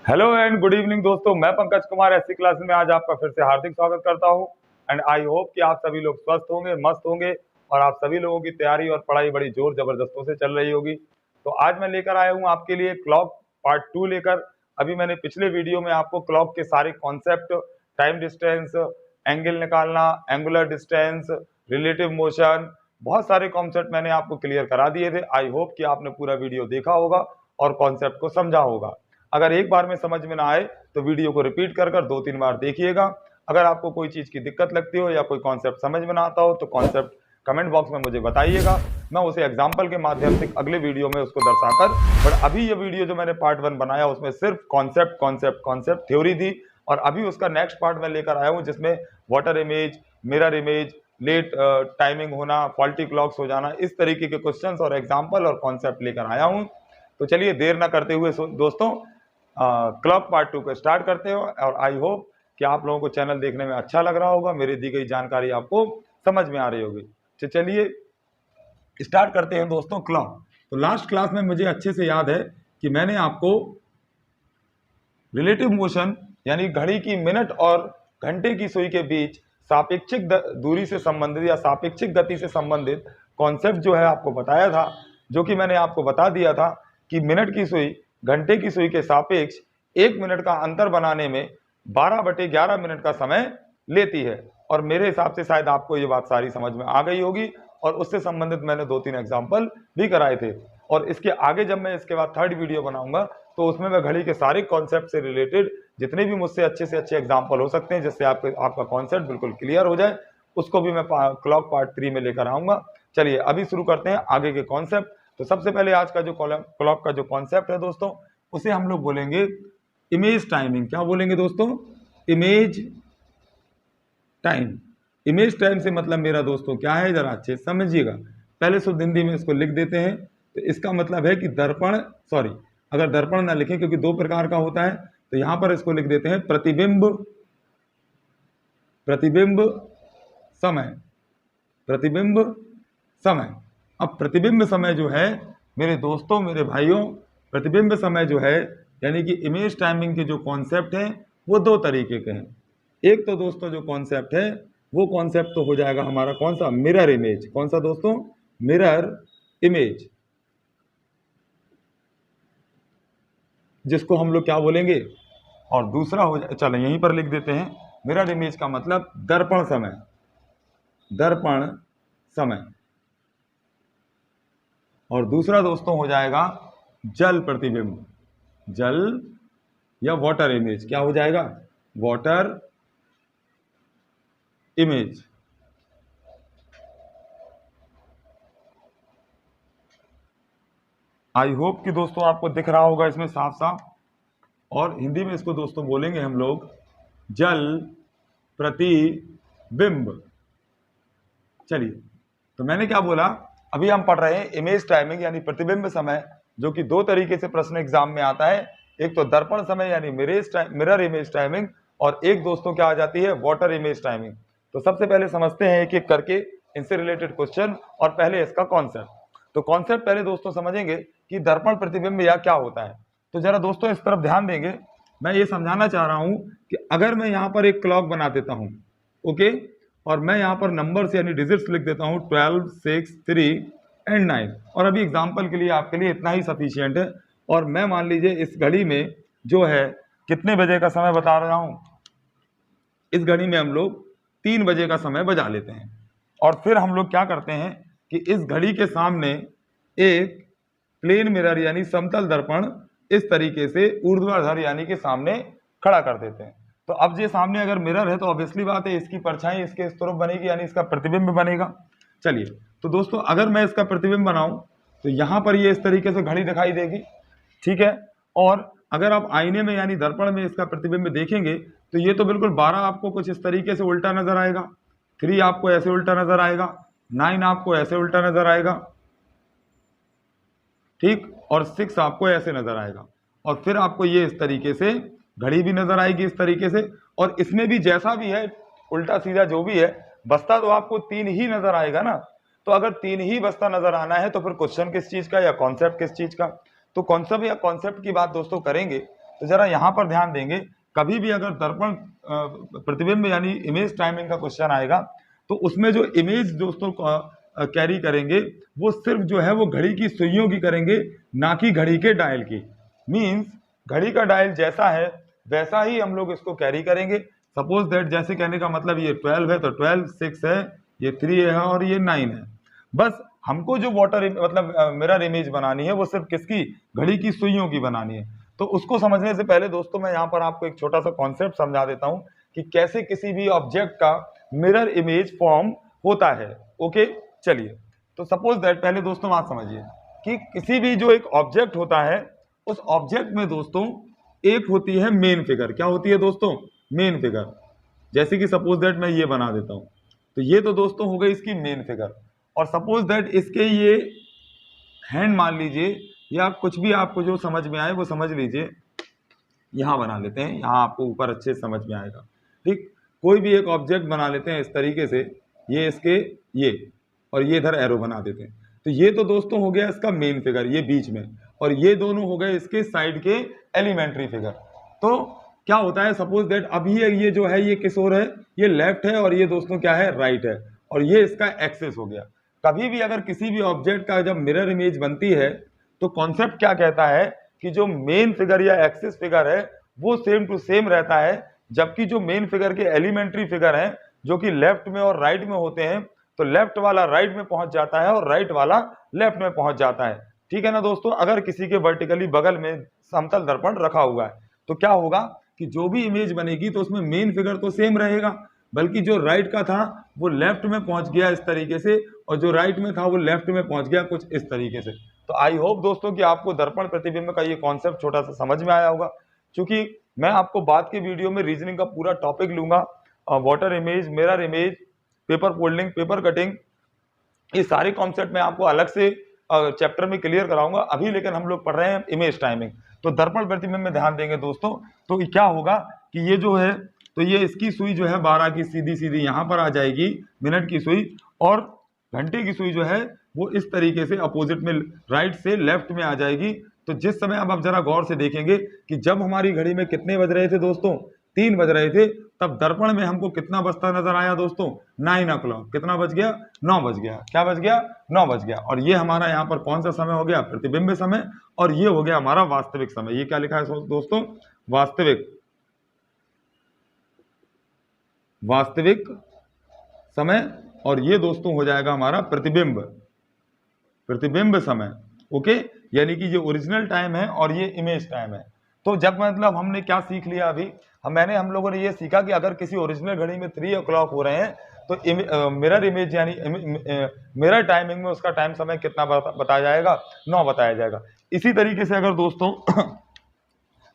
Hello and good evening दोस्तों, मैं Pankaj Kumar SC class में आज आपका फिर से हार्दिक स्वागत करता हूं। एंड आई होप कि आप सभी लोग स्वस्थ होंगे, मस्त होंगे और आप सभी लोगों की तैयारी और पढ़ाई बड़ी जोर जबरदस्तों से चल रही होगी। तो आज मैं लेकर आया हूं आपके लिए क्लॉक पार्ट 2 लेकर। अभी मैंने पिछले वीडियो में आपको क्लॉक के सारे कॉन्सेप्ट, टाइम डिस्टेंस, एंगल निकालना, एंगुलर डिस्टेंस, रिलेटिव मोशन, बहुत सारे कॉन्सेप्ट मैंने आपको क्लियर करा दिए थे। आई होप कि आपने पूरा वीडियो देखा होगा और कॉन्सेप्ट को समझा होगा। अगर एक बार में समझ में ना आए तो वीडियो को रिपीट कर कर 2-3 बार देखिएगा। अगर आपको कोई चीज की दिक्कत लगती हो या कोई कॉन्सेप्ट समझ में ना आता हो तो कॉन्सेप्ट कमेंट बॉक्स में मुझे बताइएगा, मैं उसे एग्जाम्पल के माध्यम से अगले वीडियो में उसको दर्शाकर। बट अभी ये वीडियो जो मैंने पार्ट 1 बनाया उसमें सिर्फ कॉन्सेप्ट कॉन्सेप्ट कॉन्सेप्ट थ्योरी थी, और अभी उसका नेक्स्ट पार्ट मैं लेकर आया हूँ जिसमें water image, mirror image, late timing होना, फॉल्टी क्लॉक्स हो जाना, इस तरीके के क्वेश्चंस और एग्जाम्पल और कॉन्सेप्ट लेकर आया हूँ। तो चलिए देर ना करते हुए दोस्तों क्लॉक पार्ट 2 को स्टार्ट करते हो। और आई होप कि आप लोगों को चैनल देखने में अच्छा लग रहा होगा, मेरी दी गई जानकारी आपको समझ में आ रही होगी। तो चलिए स्टार्ट करते हैं दोस्तों क्लॉक। तो लास्ट क्लास में मुझे अच्छे से याद है कि मैंने आपको रिलेटिव मोशन यानी घड़ी की मिनट और घंटे की सुई के बीच सापेक्षिक दूरी से संबंधित या सापेक्षिक गति से संबंधित कॉन्सेप्ट जो है आपको बताया था, जो कि मैंने आपको बता दिया था कि मिनट की सुई घंटे की सुई के सापेक्ष 1 मिनट का अंतर बनाने में 12/11 मिनट का समय लेती है। और मेरे हिसाब से शायद आपको ये बात सारी समझ में आ गई होगी, और उससे संबंधित मैंने 2-3 एग्जाम्पल भी कराए थे। और इसके आगे जब मैं इसके बाद थर्ड वीडियो बनाऊंगा तो उसमें मैं घड़ी के सारे कॉन्सेप्ट से रिलेटेड जितने भी मुझसे अच्छे से अच्छे एग्जाम्पल हो सकते हैं जिससे आपका कॉन्सेप्ट बिल्कुल क्लियर हो जाए, उसको भी मैं क्लॉक पार्ट 3 में लेकर आऊंगा। चलिए अभी शुरू करते हैं आगे के कॉन्सेप्ट। तो सबसे पहले आज का जो क्लॉक का जो कॉन्सेप्ट है दोस्तों, उसे हम लोग बोलेंगे इमेज टाइमिंग। क्या बोलेंगे दोस्तों? Image time. इमेज टाइम से मतलब मेरा दोस्तों क्या है, जरा अच्छे समझिएगा। पहले शुद्ध हिंदी में इसको लिख देते हैं। तो इसका मतलब है कि दर्पण, सॉरी अगर दर्पण ना लिखें क्योंकि 2 प्रकार का होता है, तो यहां पर इसको लिख देते हैं प्रतिबिंब, प्रतिबिंब समय, प्रतिबिंब समय। अब प्रतिबिंब समय जो है मेरे दोस्तों, मेरे भाइयों, प्रतिबिंब समय जो है यानी कि इमेज टाइमिंग के जो कॉन्सेप्ट हैं वो 2 तरीके के हैं। एक तो दोस्तों जो कॉन्सेप्ट है वो कॉन्सेप्ट तो हो जाएगा हमारा कौन सा, मिरर इमेज। कौन सा दोस्तों? मिरर इमेज, जिसको हम लोग क्या बोलेंगे। और दूसरा हो जाए, चलो यहीं पर लिख देते हैं, मिरर इमेज का मतलब दर्पण समय, दर्पण समय। और दूसरा दोस्तों हो जाएगा जल प्रतिबिंब, जल या वाटर इमेज। क्या हो जाएगा? Water image. आई होप कि दोस्तों आपको दिख रहा होगा इसमें साफ साफ। और हिंदी में इसको दोस्तों बोलेंगे हम लोग जल प्रतिबिंब। चलिए, तो मैंने क्या बोला, अभी हम पढ़ रहे हैं इमेज टाइमिंग यानी प्रतिबिंब समय, जो कि 2 तरीके से प्रश्न एग्जाम में आता है। एक तो दर्पण समय यानी मिरर इमेज टाइमिंग, और एक दोस्तों क्या आ जाती है, वाटर इमेज टाइमिंग। तो सबसे पहले समझते हैं एक एक करके इनसे रिलेटेड क्वेश्चन और पहले इसका कॉन्सेप्ट। तो कॉन्सेप्ट पहले दोस्तों समझेंगे कि दर्पण प्रतिबिंब या क्या होता है। तो जरा दोस्तों इस तरफ ध्यान देंगे। मैं ये समझाना चाह रहा हूं कि अगर मैं यहां पर एक क्लॉक बना देता हूं, ओके, और मैं यहाँ पर नंबर्स यानी डिजिट्स लिख देता हूँ 12, 6, 3 एंड 9, और अभी एग्जाम्पल के लिए आपके लिए इतना ही सफिशियंट है। और मैं मान लीजिए इस घड़ी में जो है कितने बजे का समय बता रहा हूँ, इस घड़ी में हम लोग 3 बजे का समय बजा लेते हैं। और फिर हम लोग क्या करते हैं कि इस घड़ी के सामने एक प्लेन मिरर यानी समतल दर्पण इस तरीके से ऊर्ध्वाधर यानी कि सामने खड़ा कर देते हैं। तो अब ये सामने अगर मिरर है तो ऑब्वियसली बात है इसकी परछाई इसके इस तरफ बनेगी यानी इसका प्रतिबिंब बनेगा। चलिए, तो दोस्तों अगर मैं इसका प्रतिबिंब बनाऊं तो यहां पर ये इस तरीके से घड़ी दिखाई देगी, ठीक है। और अगर आप आईने में यानी दर्पण में इसका प्रतिबिंब देखेंगे तो ये तो बिल्कुल 12 आपको कुछ इस तरीके से उल्टा नजर आएगा, 3 आपको ऐसे उल्टा नजर आएगा, 9 आपको ऐसे उल्टा नजर आएगा, ठीक, और 6 आपको ऐसे नजर आएगा। और फिर आपको ये इस तरीके से घड़ी भी नजर आएगी इस तरीके से। और इसमें भी जैसा भी है उल्टा सीधा जो भी है, बस्ता तो आपको 3 ही नजर आएगा ना। तो अगर 3 ही बस्ता नजर आना है तो फिर क्वेश्चन किस चीज का या कॉन्सेप्ट किस चीज का? तो कॉन्सेप्ट या कॉन्सेप्ट की बात दोस्तों करेंगे तो जरा यहाँ पर ध्यान देंगे, कभी भी अगर दर्पण प्रतिबिंब यानी इमेज टाइमिंग का क्वेश्चन आएगा तो उसमें जो इमेज दोस्तों कैरी करेंगे वो सिर्फ जो है वो घड़ी की सुइयों की करेंगे, ना कि घड़ी के डायल की। मीन्स घड़ी का डायल जैसा है वैसा ही हम लोग इसको कैरी करेंगे। सपोज दैट, जैसे कहने का मतलब ये 12 है तो 12, 6 है, ये 3 है और ये 9 है। बस हमको जो मिरर इमेज बनानी है वो सिर्फ किसकी, घड़ी की सुइयों की बनानी है। तो उसको समझने से पहले दोस्तों मैं यहाँ पर आपको एक छोटा सा कॉन्सेप्ट समझा देता हूँ कि कैसे किसी भी ऑब्जेक्ट का मिरर इमेज फॉर्म होता है। ओके, चलिए। तो सपोज दैट, पहले दोस्तों बात समझिए कि किसी भी जो एक ऑब्जेक्ट होता है उस ऑब्जेक्ट में दोस्तों एक होती है मेन फिगर। क्या होती है दोस्तों? Main figure. जैसे कि सपोज दैट मैं ये बना देता हूं, तो ये तो दोस्तों हो गई इसकी मेन फिगर। और सपोज दैट इसके ये हैंड मान लीजिए, या कुछ भी आपको जो समझ में आए वो समझ लीजिए, यहां बना लेते हैं, यहां आपको ऊपर अच्छे से समझ में आएगा। ठीक, कोई भी एक ऑब्जेक्ट बना लेते हैं इस तरीके से, ये इसके ये, और ये इधर एरो बना देते हैं। तो ये तो दोस्तों हो गया इसका मेन फिगर, ये बीच में, और ये दोनों हो गए इसके साइड के एलिमेंट्री फिगर। तो क्या होता है, सपोज दैट अभी ये जो है ये किस ओर है, ये लेफ्ट है, और ये दोस्तों क्या है, राइट है, और ये इसका एक्सेस हो गया। कभी भी अगर किसी भी ऑब्जेक्ट का जब मिरर इमेज बनती है तो कॉन्सेप्ट क्या कहता है कि जो मेन फिगर या एक्सिस फिगर है वो सेम टू सेम रहता है, जबकि जो मेन फिगर के एलिमेंट्री फिगर हैं जो कि लेफ्ट में और राइट में होते हैं, तो लेफ्ट वाला राइट में पहुंच जाता है और राइट वाला लेफ्ट में पहुंच जाता है। ठीक है ना दोस्तों? अगर किसी के वर्टिकली बगल में समतल दर्पण रखा हुआ है तो क्या होगा कि जो भी इमेज बनेगी तो उसमें मेन फिगर तो सेम रहेगा, बल्कि जो राइट का था वो लेफ्ट में पहुंच गया इस तरीके से, और जो राइट में था वो लेफ्ट में पहुंच गया कुछ इस तरीके से। तो आई होप दोस्तों कि आपको दर्पण प्रतिबिंब का ये कॉन्सेप्ट छोटा सा समझ में आया होगा। क्योंकि मैं आपको बाद के वीडियो में रीजनिंग का पूरा टॉपिक लूंगा, water image, mirror image, paper folding, paper cutting, ये सारे कॉन्सेप्ट मैं आपको अलग से चैप्टर में क्लियर कराऊंगा। अभी लेकिन हम लोग पढ़ रहे हैं इमेज टाइमिंग। तो दर्पण प्रतिबिंब में ध्यान देंगे दोस्तों, तो क्या होगा कि ये जो है, तो ये इसकी सुई जो है 12 की सीधी सीधी यहाँ पर आ जाएगी, मिनट की सुई, और घंटे की सुई जो है वो इस तरीके से अपोजिट में राइट से लेफ्ट में आ जाएगी। तो जिस समय अब आप जरा गौर से देखेंगे कि जब हमारी घड़ी में कितने बज रहे थे दोस्तों, 3 बज रहे थे, तब दर्पण में हमको कितना बजता नजर आया दोस्तों, 9 o'clock। कितना बज गया? 9 बज गया। क्या बज गया? 9 बज गया। और ये हमारा यहाँ पर कौन सा समय हो गया? प्रतिबिंब समय। और ये हो गया हमारा वास्तविक समय। ये क्या लिखा है दोस्तों? वास्तविक समय। और ये दोस्तों हो जाएगा हमारा प्रतिबिंब समय। ओके, यानी कि ये ओरिजिनल टाइम है और ये इमेज टाइम है। तो जब मतलब हमने क्या सीख लिया अभी, हम लोगों ने ये सीखा कि अगर किसी ओरिजिनल घड़ी में 3 o'clock हो रहे हैं तो मिरर इमेज यानी मिरर टाइमिंग में उसका टाइम समय कितना बताया जाएगा? 9 बताया जाएगा। इसी तरीके से अगर दोस्तों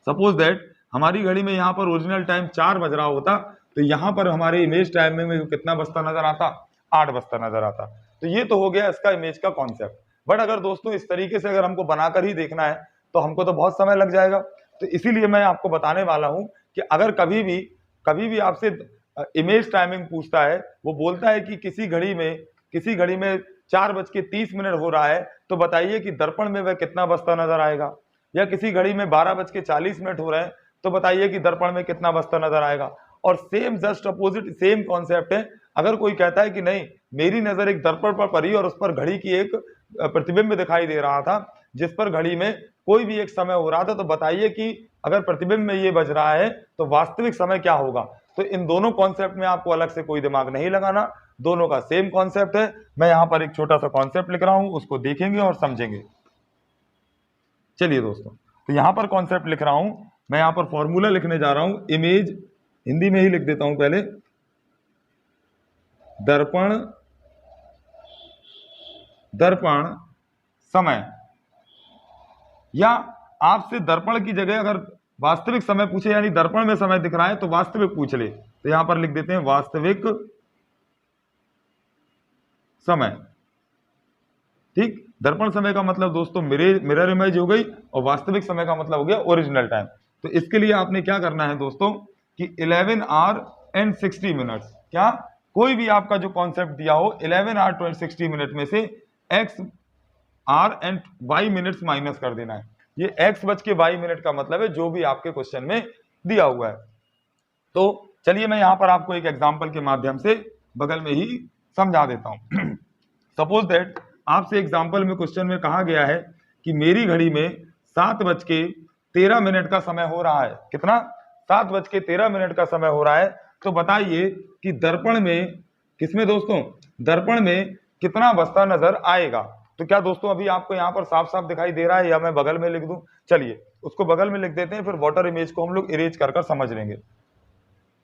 सपोज दैट हमारी घड़ी में यहाँ पर ओरिजिनल टाइम 4 बज रहा होता, तो यहाँ पर हमारे इमेज टाइमिंग में कितना बजता नजर आता? 8 बजता नजर आता। तो ये तो हो गया इसका इमेज का कॉन्सेप्ट। बट अगर दोस्तों इस तरीके से अगर हमको बनाकर ही देखना है तो हमको तो बहुत समय लग जाएगा। तो इसीलिए मैं आपको बताने वाला हूं कि अगर कभी भी आपसे इमेज टाइमिंग पूछता है, वो बोलता है कि किसी घड़ी में 4:30 हो रहा है, तो बताइए कि दर्पण में वह कितना बजता नजर आएगा। या किसी घड़ी में 12:40 हो रहे हैं, तो बताइए कि दर्पण में कितना बजता नजर आएगा। और same just opposite same concept है। अगर कोई कहता है कि नहीं, मेरी नजर एक दर्पण पर पड़ी और उस पर घड़ी की एक प्रतिबिंब दिखाई दे रहा था जिस पर घड़ी में कोई भी एक समय हो रहा था, तो बताइए कि अगर प्रतिबिंब में ये बज रहा है तो वास्तविक समय क्या होगा। तो इन दोनों कॉन्सेप्ट में आपको अलग से कोई दिमाग नहीं लगाना, दोनों का सेम कॉन्सेप्ट है। मैं यहां पर एक छोटा सा कॉन्सेप्ट लिख रहा हूं, उसको देखेंगे और समझेंगे। चलिए दोस्तों, तो यहां पर कॉन्सेप्ट लिख रहा हूं, मैं यहां पर फॉर्मूला लिखने जा रहा हूं। इमेज हिंदी में ही लिख देता हूं पहले, दर्पण समय। या आपसे दर्पण की जगह अगर वास्तविक समय पूछे, यानी दर्पण में समय दिख रहा है तो वास्तविक पूछ ले, तो यहां पर लिख देते हैं वास्तविक समय। ठीक, दर्पण समय का मतलब दोस्तों मिरर इमेज हो गई, और वास्तविक समय का मतलब हो गया ओरिजिनल टाइम। तो इसके लिए आपने क्या करना है दोस्तों कि 11 hours and 60 minutes, क्या कोई भी आपका जो कॉन्सेप्ट दिया हो 11 hours 60 minutes में से x hour and y minutes minus कर देना है। ये x/y का मतलब है जो भी आपके क्वेश्चन में दिया हुआ है। तो चलिए मैं यहाँ पर आपको एक एग्जाम्पल के माध्यम से बगल में ही समझा देता हूं। सपोज दैट आपसे एग्जाम्पल में क्वेश्चन में कहा गया है कि मेरी घड़ी में 7:13 का समय हो रहा है। कितना? 7:13 का समय हो रहा है। तो बताइए कि दर्पण में, किसमें दोस्तों? दर्पण में कितना बजता नजर आएगा। तो क्या दोस्तों अभी आपको यहाँ पर साफ साफ दिखाई दे रहा है या मैं बगल में लिख दूं? चलिए उसको बगल में लिख देते हैं, फिर वाटर इमेज को हम लोग इरेज कर समझ लेंगे।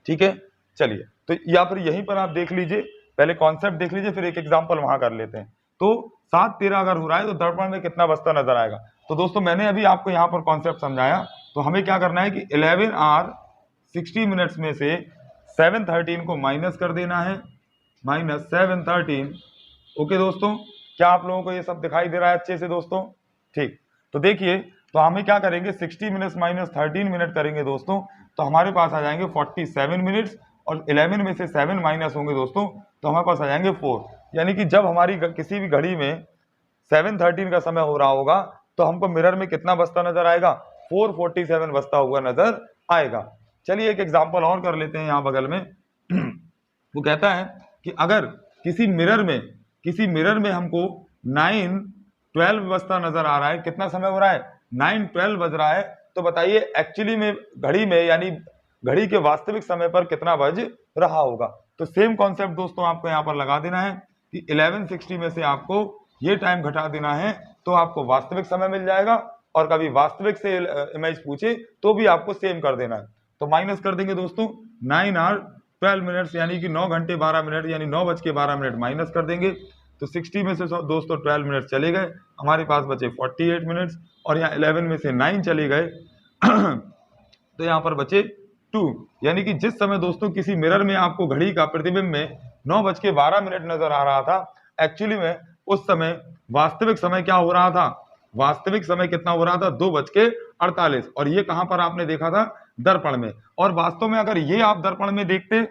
ठीक है, चलिए तो या फिर यहीं पर आप देख लीजिए, पहले कॉन्सेप्ट देख लीजिए, फिर एक एग्जांपल वहां कर लेते हैं। तो 7:13 अगर हो रहा है तो दर्पण में कितना बजता नजर आएगा। तो दोस्तों मैंने अभी आपको यहाँ पर कॉन्सेप्ट समझाया, तो हमें क्या करना है कि 11h60 में से 7:13 को माइनस कर देना है, -7:13। ओके दोस्तों, क्या आप लोगों को ये सब दिखाई दे रहा है अच्छे से दोस्तों? ठीक, तो देखिए तो हमें क्या करेंगे, 60 मिनट माइनस 13 मिनट करेंगे दोस्तों, तो हमारे पास आ जाएंगे 47 मिनट्स, और 11 में से 7 माइनस होंगे दोस्तों तो हमारे पास आ जाएंगे 4। यानी कि जब हमारी किसी भी घड़ी में 7:13 का समय हो रहा होगा तो हमको मिरर में कितना बजता नजर आएगा? 4:47 बजता हुआ नजर आएगा। चलिए एक एग्जाम्पल और कर लेते हैं यहाँ बगल में। वो कहता है कि अगर किसी मिरर में हमको 9:12 बजता नजर आ रहा है। कितना समय हो रहा है? 9:12 बज रहा है। तो बताइए एक्चुअली में घड़ी में, यानी घड़ी के वास्तविक समय पर कितना बज रहा होगा। तो सेम कॉन्सेप्ट दोस्तों आपको यहाँ पर लगा देना है कि 1160 में से आपको ये टाइम घटा देना है तो आपको वास्तविक समय मिल जाएगा, और कभी वास्तविक से इमेज पूछे तो भी आपको सेम कर देना है। तो माइनस कर देंगे दोस्तों 9:12 यानी कि 9 घंटे 12 मिनट, यानी 9:12 माइनस कर देंगे। तो 60 में से दोस्तों 12 मिनट चले गए, हमारे पास बचे 48 मिनट्स, और यहाँ 11 में से 9 चले गए तो यहाँ पर बचे 2। यानी कि जिस समय दोस्तों किसी मिरर में आपको घड़ी का प्रतिबिंब में 9:12 नजर आ रहा था, एक्चुअली में उस समय वास्तविक समय क्या हो रहा था? वास्तविक समय कितना हो रहा था? 2:48। और ये कहां पर आपने देखा था? दर्पण में। और वास्तव में अगर ये आप दर्पण में देखते,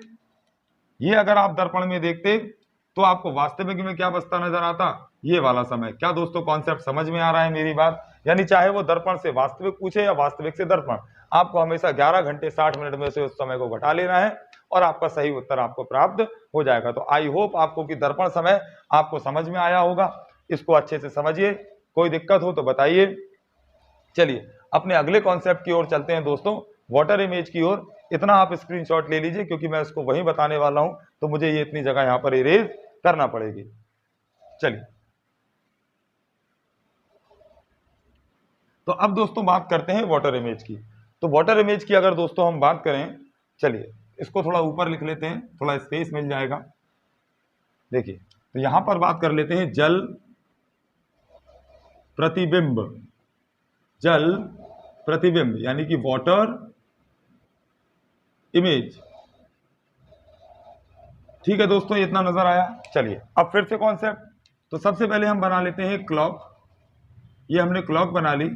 तो आपको वास्तविक में क्या बजता नजर आता? ये वाला समय। क्या दोस्तों कॉन्सेप्ट समझ में आ रहा है मेरी बात? यानी चाहे वो दर्पण से वास्तविक पूछे या वास्तविक से दर्पण, आपको हमेशा 11 घंटे 60 मिनट में से उस समय को घटा लेना है और आपका सही उत्तर आपको प्राप्त हो जाएगा। तो आई होप आपको कि दर्पण समय आपको समझ में आया होगा। इसको अच्छे से समझिए, कोई दिक्कत हो तो बताइए। चलिए अपने अगले कॉन्सेप्ट की ओर चलते हैं दोस्तों, वाटर इमेज की ओर। इतना आप स्क्रीनशॉट ले लीजिए क्योंकि मैं इसको वहीं बताने वाला हूं, तो मुझे ये इतनी जगह यहां पर इरेज करना पड़ेगी। चलिए तो अब दोस्तों बात करते हैं वाटर इमेज की। तो वाटर इमेज की अगर दोस्तों हम बात करें, चलिए इसको थोड़ा ऊपर लिख लेते हैं, थोड़ा स्पेस मिल जाएगा। देखिए तो यहां पर बात कर लेते हैं जल प्रतिबिंब। जल प्रतिबिंब यानी कि वाटर इमेज। ठीक है दोस्तों, इतना नजर आया। चलिए अब फिर से कॉन्सेप्ट। तो सबसे पहले हम बना लेते हैं क्लॉक। ये हमने क्लॉक बना ली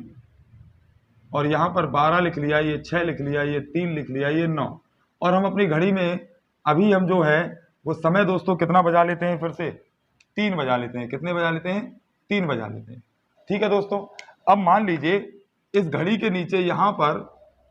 और यहां पर 12 लिख लिया, ये 6 लिख लिया, ये 3 लिख लिया, ये 9। और हम अपनी घड़ी में अभी हम जो है वो समय दोस्तों कितना बजा लेते हैं? फिर से 3 बजा लेते हैं। कितने बजा लेते हैं? 3 बजा लेते हैं। ठीक है दोस्तों, अब मान लीजिए इस घड़ी के नीचे यहाँ पर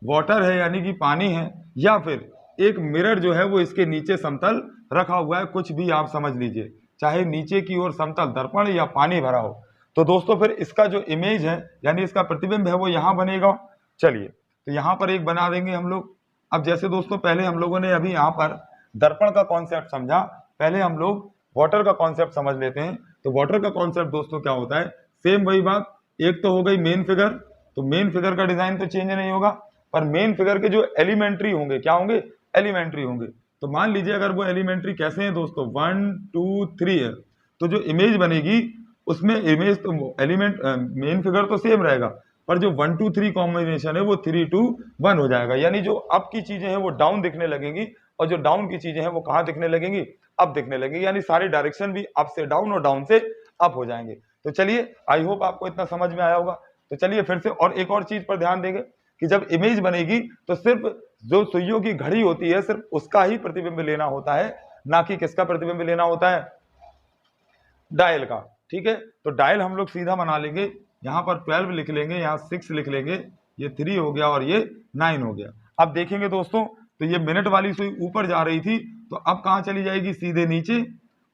वाटर है यानी कि पानी है, या फिर एक मिरर जो है वो इसके नीचे समतल रखा हुआ है, कुछ भी आप समझ लीजिए, चाहे नीचे की ओर समतल दर्पण या पानी भरा हो। तो दोस्तों फिर इसका जो इमेज है यानी इसका प्रतिबिंब है वो यहाँ बनेगा। चलिए तो यहाँ पर एक बना देंगे हम लोग। अब जैसे दोस्तों पहले हम लोगों ने अभी यहाँ पर दर्पण का कॉन्सेप्ट समझा, पहले हम लोग वाटर का कॉन्सेप्ट समझ लेते हैं। तो वाटर का कॉन्सेप्ट दोस्तों क्या होता है? सेम वही बात। एक तो हो गई मेन फिगर, तो मेन फिगर का डिजाइन तो चेंज नहीं होगा, पर मेन फिगर के जो एलिमेंट्री होंगे, क्या होंगे? एलिमेंट्री होंगे। तो मान लीजिए अगर वो एलिमेंट्री कैसे हैं दोस्तों, 1 2 3 है, तो जो इमेज बनेगी उसमें इमेज तो एलिमेंट मेन फिगर तो सेम रहेगा, पर जो 1 2 3 कॉम्बिनेशन है वो 3 2 1 हो जाएगा। यानी जो अप की चीजें हैं वो डाउन दिखने लगेंगी और जो डाउन की चीजें हैं वो कहाँ दिखने लगेंगी? अप दिखने लगेंगी। यानी सारे डायरेक्शन भी अप से डाउन और डाउन से अप हो जाएंगे। तो चलिए आई होप आपको इतना समझ में आया होगा। तो चलिए फिर से और एक और चीज पर ध्यान देंगे कि जब इमेज बनेगी तो सिर्फ जो सुइयों की घड़ी होती है सिर्फ उसका ही प्रतिबिंब लेना होता है, ना कि किसका प्रतिबिंब लेना होता है? डायल का। ठीक है, तो डायल हम लोग सीधा बना लेंगे यहाँ पर 12 लिख लेंगे, यहाँ 6 लिख लेंगे, ये 3 हो गया और ये 9 हो गया। अब देखेंगे दोस्तों, तो ये मिनट वाली सुई ऊपर जा रही थी, तो अब कहाँ चली जाएगी, सीधे नीचे।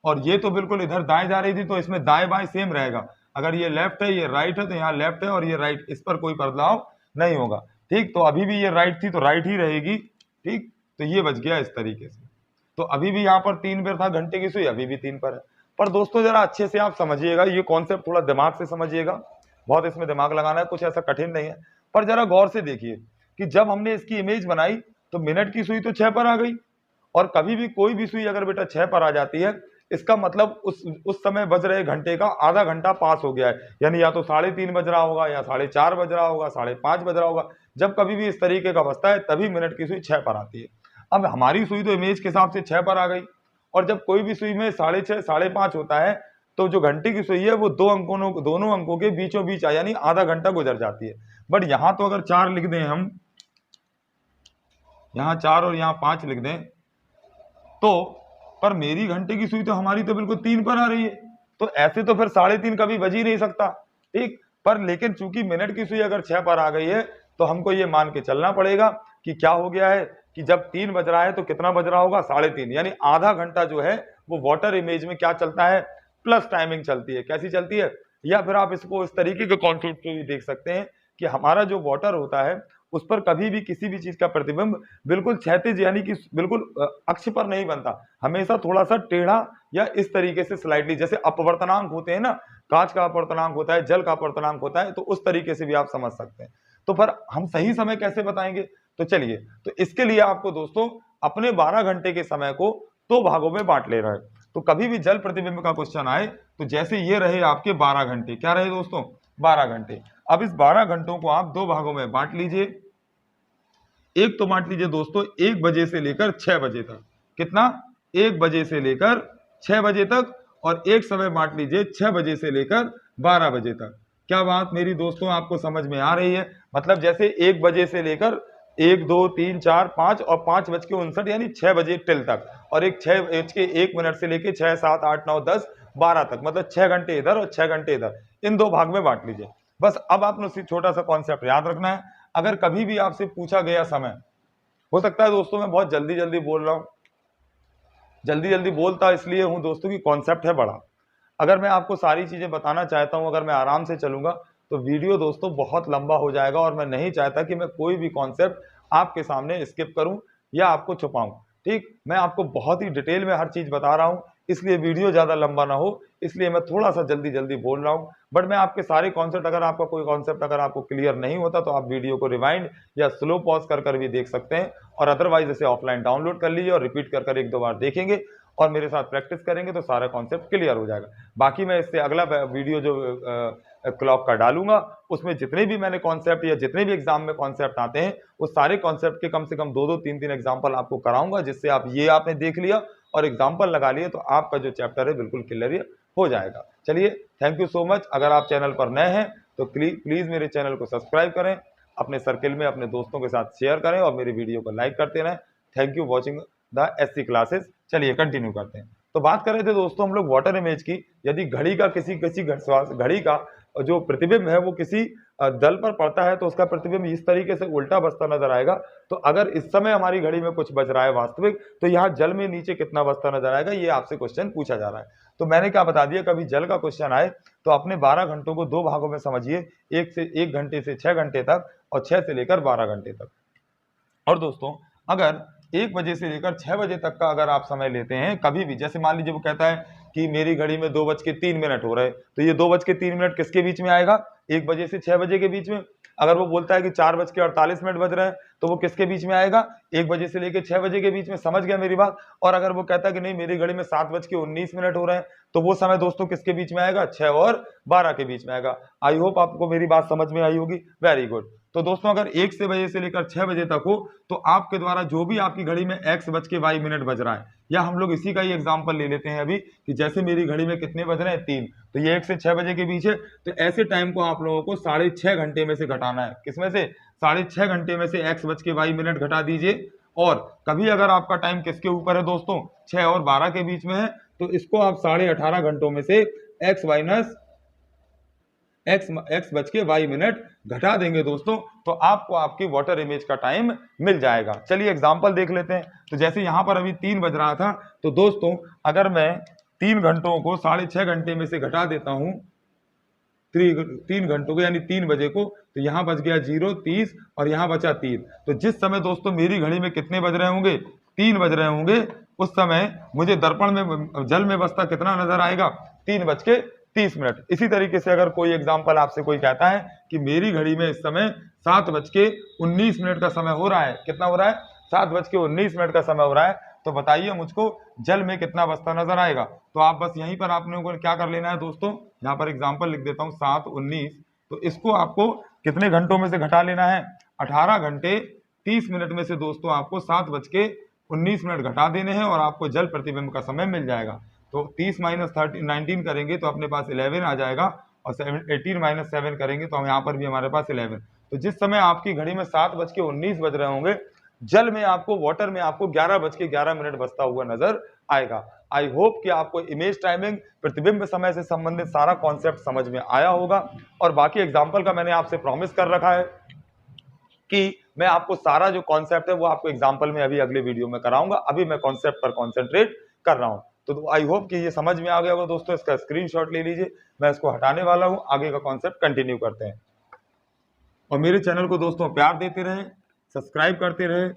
और ये तो बिल्कुल इधर दाएं जा रही थी, तो इसमें दाएं बाएं सेम रहेगा। अगर ये लेफ्ट है, ये राइट है, तो यहाँ लेफ्ट है और ये राइट, इस पर कोई बदलाव नहीं होगा। ठीक, तो अभी भी ये राइट थी तो राइट ही रहेगी। ठीक, तो ये बच गया इस तरीके से। तो अभी भी यहाँ पर 3 पर था घंटे की सुई, अभी भी 3 पर है। पर दोस्तों जरा अच्छे से आप समझिएगा, ये कॉन्सेप्ट थोड़ा दिमाग से समझिएगा, बहुत इसमें दिमाग लगाना है, कुछ ऐसा कठिन नहीं है। पर जरा गौर से देखिए कि जब हमने इसकी इमेज बनाई तो मिनट की सुई तो 6 पर आ गई, और कभी भी कोई भी सुई अगर बेटा 6 पर आ जाती है, इसका मतलब उस समय बज रहे घंटे का आधा घंटा पास हो गया है। यानी या तो 3:30 बज रहा होगा, या 4:30 बज रहा होगा, 5:30 बज रहा होगा। जब कभी भी इस तरीके का बजता है तभी मिनट की सुई 6 पर आती है। अब हमारी सुई तो इमेज के हिसाब से 6 पर आ गई, और जब कोई भी सुई में 6:30 5:30 होता है, तो जो घंटे की सुई है वो दोनों अंकों के बीचों बीच यानी आधा घंटा गुजर जाती है। बट यहाँ तो अगर 4 लिख दें हम, यहाँ 4 और यहाँ 5 लिख दें, तो पर मेरी घंटे की सुई तो हमारी तो बिल्कुल 3 पर आ रही है, तो ऐसे तो फिर 3:30 कभी बज ही नहीं सकता। ठीक, पर लेकिन चूंकि मिनट की सुई अगर 6 पर आ गई है, तो हमको ये मान के चलना पड़ेगा कि क्या हो गया है कि जब 3 बज रहा है तो कितना बज रहा होगा, 3:30, यानी आधा घंटा जो है वो वाटर इमेज में क्या चलता है, प्लस टाइमिंग चलती है। कैसी चलती है, या फिर आप इसको इस तरीके के कॉन्सेप्ट से भी देख सकते हैं कि हमारा जो वाटर होता है उस पर कभी भी किसी भी चीज का प्रतिबिंब बिल्कुल क्षैतिज यानी कि बिल्कुल अक्ष पर नहीं बनता, हमेशा थोड़ा सा टेढ़ा या इस तरीके से स्लाइडली, जैसे अपवर्तनांक होते हैं ना, कांच का अपवर्तनांक होता है, जल का अपवर्तनांक होता है, तो उस तरीके से भी आप समझ सकते हैं। तो फिर हम सही समय कैसे बताएंगे, तो चलिए, तो इसके लिए आपको दोस्तों अपने 12 घंटे के समय को 2 भागों में बांट लेना है। तो कभी भी जल प्रतिबिंब का क्वेश्चन आए तो जैसे ये रहे आपके 12 घंटे, क्या रहे दोस्तों, 12 घंटे। अब इस 12 घंटों को आप 2 भागों में बांट लीजिए। एक तो बांट लीजिए दोस्तों 1 बजे से लेकर 6 बजे तक, कितना, 1 बजे से लेकर 6 बजे तक, और एक समय बांट लीजिए 6 बजे से लेकर 12 बजे तक। क्या बात मेरी दोस्तों आपको समझ में आ रही है, मतलब जैसे 1 बजे से लेकर 1 2 3 4 5 और 5:59 यानी 6 बजे टिल तक, और एक 6:01 से लेकर 6 7 8 9 10 12 तक, मतलब 6 घंटे इधर और 6 घंटे इधर, इन 2 भाग में बांट लीजिए। बस अब आपने छोटा सा कॉन्सेप्ट याद रखना है। अगर कभी भी आपसे पूछा गया समय, हो सकता है दोस्तों मैं बहुत जल्दी जल्दी बोल रहा हूं, जल्दी जल्दी बोलता इसलिए हूं दोस्तों कि कॉन्सेप्ट है बड़ा। अगर मैं आपको सारी चीजें बताना चाहता हूं, अगर मैं आराम से चलूंगा तो वीडियो दोस्तों बहुत लंबा हो जाएगा, और मैं नहीं चाहता कि मैं कोई भी कॉन्सेप्ट आपके सामने स्किप करूं या आपको छुपाऊं। ठीक, मैं आपको बहुत ही डिटेल में हर चीज बता रहा हूं, इसलिए वीडियो ज्यादा लंबा ना हो, इसलिए मैं थोड़ा सा जल्दी जल्दी बोल रहा हूं। बट मैं आपके सारे कॉन्सेप्ट, अगर आपका कोई कॉन्सेप्ट अगर आपको क्लियर नहीं होता तो आप वीडियो को रिवाइंड या स्लो पॉज कर भी देख सकते हैं, और अदरवाइज इसे ऑफलाइन डाउनलोड कर लीजिए और रिपीट कर 1-2 बार देखेंगे और मेरे साथ प्रैक्टिस करेंगे तो सारा कॉन्सेप्ट क्लियर हो जाएगा। बाकी मैं इससे अगला वीडियो जो क्लॉक का डालूंगा उसमें जितने भी मैंने कॉन्सेप्ट या जितने भी एग्जाम में कॉन्सेप्ट आते हैं वो सारे कॉन्सेप्ट के कम से कम 2-2 3-3 एग्जाम्पल आपको कराऊंगा, जिससे आप ये आपने देख लिया और एग्जाम्पल लगा लिए तो आपका जो चैप्टर है बिल्कुल क्लियर हो जाएगा। चलिए, थैंक यू सो मच। अगर आप चैनल पर नए हैं तो प्लीज मेरे चैनल को सब्सक्राइब करें, अपने सर्किल में अपने दोस्तों के साथ शेयर करें और मेरी वीडियो को लाइक करते रहें। Thank you watching the SC classes. चलिए कंटिन्यू करते हैं। तो बात कर रहे थे दोस्तों हम लोग वाटर इमेज की। यदि घड़ी का किसी घड़ी का जो प्रतिबिंब है वो किसी दल पर पड़ता है तो उसका प्रतिबिंब इस तरीके से उल्टा बजता नजर आएगा। तो अगर इस समय हमारी घड़ी में कुछ बज रहा है वास्तविक, तो यहाँ जल में नीचे कितना बजता नजर आएगा, ये आपसे क्वेश्चन पूछा जा रहा है। तो मैंने क्या बता दिया, कभी जल का क्वेश्चन आए तो अपने 12 घंटों को 2 भागों में समझिए, 1 घंटे से 6 घंटे तक और 6 से लेकर 12 घंटे तक। और दोस्तों अगर 1 बजे से लेकर 6 बजे तक का अगर आप समय लेते हैं कभी भी, जैसे मान लीजिए वो कहता है कि मेरी घड़ी में 2:03 हो रहे, तो ये 2:03 किसके बीच में आएगा, 1 बजे से 6 बजे के बीच में। अगर वो बोलता है कि 4:48 बज रहे हैं तो वो किसके बीच में आएगा, 1 बजे से लेकर 6 बजे के बीच में। समझ गया मेरी बात। और अगर वो कहता है कि नहीं मेरी घड़ी में 7:19 हो रहे हैं तो वो समय दोस्तों किसके बीच में आएगा, 6 और 12 के बीच में आएगा। आई होप आपको मेरी बात समझ में आई होगी। Very good. तो दोस्तों अगर 1 बजे से लेकर 6 बजे तक हो तो आपके द्वारा जो भी आपकी घड़ी में x बज रहा है, या हम लोग इसी का ही एग्जांपल ले लेते हैं अभी कि जैसे मेरी घड़ी में कितने बज रहे हैं, 3, तो ये 1 से 6 बजे के बीच है। तो ऐसे टाइम को आप लोगों को 6.5 घंटे में से घटाना है। किसमें से, 6.5 घंटे में से x घटा दीजिए। और कभी अगर आपका टाइम किसके ऊपर है दोस्तों, 6 और 12 के बीच में है, तो इसको आप 18.5 घंटों में से x x बज के y मिनट घटा देंगे दोस्तों, तो आपको आपकी वाटर इमेज का टाइम मिल जाएगा। चलिए एग्जांपल देख लेते हैं। तो जैसे यहाँ पर अभी 3 बज रहा था, तो दोस्तों अगर मैं 3 घंटों को 6.5 घंटे में से घटा देता हूँ 3 घंटों को, यानी 3 बजे को, तो यहाँ बच गया 0, 30 और यहाँ बचा 3। तो जिस समय दोस्तों मेरी घड़ी में कितने बज रहे होंगे, 3 बज रहे होंगे, उस समय मुझे दर्पण में जल में बसता कितना नजर आएगा, 3:30। इसी तरीके से अगर कोई एग्जाम्पल आपसे कोई कहता है कि मेरी घड़ी में इस समय 7:19 का समय हो रहा है, कितना हो रहा है, 7:19 का समय हो रहा है, तो बताइए मुझको जल में कितना बसता नजर आएगा। तो आप बस यहीं पर आपने को क्या कर लेना है दोस्तों, यहाँ पर एग्जाम्पल लिख देता हूँ 7:19, तो इसको आपको कितने घंटों में से घटा लेना है, 18 घंटे 30 मिनट में से दोस्तों आपको 7:19 घटा देने हैं और आपको जल प्रतिबिंब का समय मिल जाएगा। तो 30 - 19 करेंगे तो अपने पास 11 आ जाएगा, और 18 - 7 करेंगे तो हम यहाँ पर भी हमारे पास 11। तो जिस समय आपकी घड़ी में 7:19 बज रहे होंगे, जल में आपको, वाटर में आपको 11:11 बजता हुआ नजर आएगा। आई होप कि आपको इमेज टाइमिंग, प्रतिबिंब समय से संबंधित सारा कॉन्सेप्ट समझ में आया होगा। और बाकी एग्जाम्पल का मैंने आपसे प्रॉमिस कर रखा है कि मैं आपको सारा जो कॉन्सेप्ट है वो आपको एग्जाम्पल में अभी अगले वीडियो में कराऊंगा। अभी मैं कॉन्सेप्ट पर कॉन्सेंट्रेट कर रहा हूं। तो आई होप कि ये समझ में आ गया होगा दोस्तों। इसका स्क्रीनशॉट ले लीजिए, मैं इसको हटाने वाला हूं, आगे का कॉन्सेप्ट कंटिन्यू करते हैं। और मेरे चैनल को दोस्तों प्यार देते रहे, सब्सक्राइब करते रहे।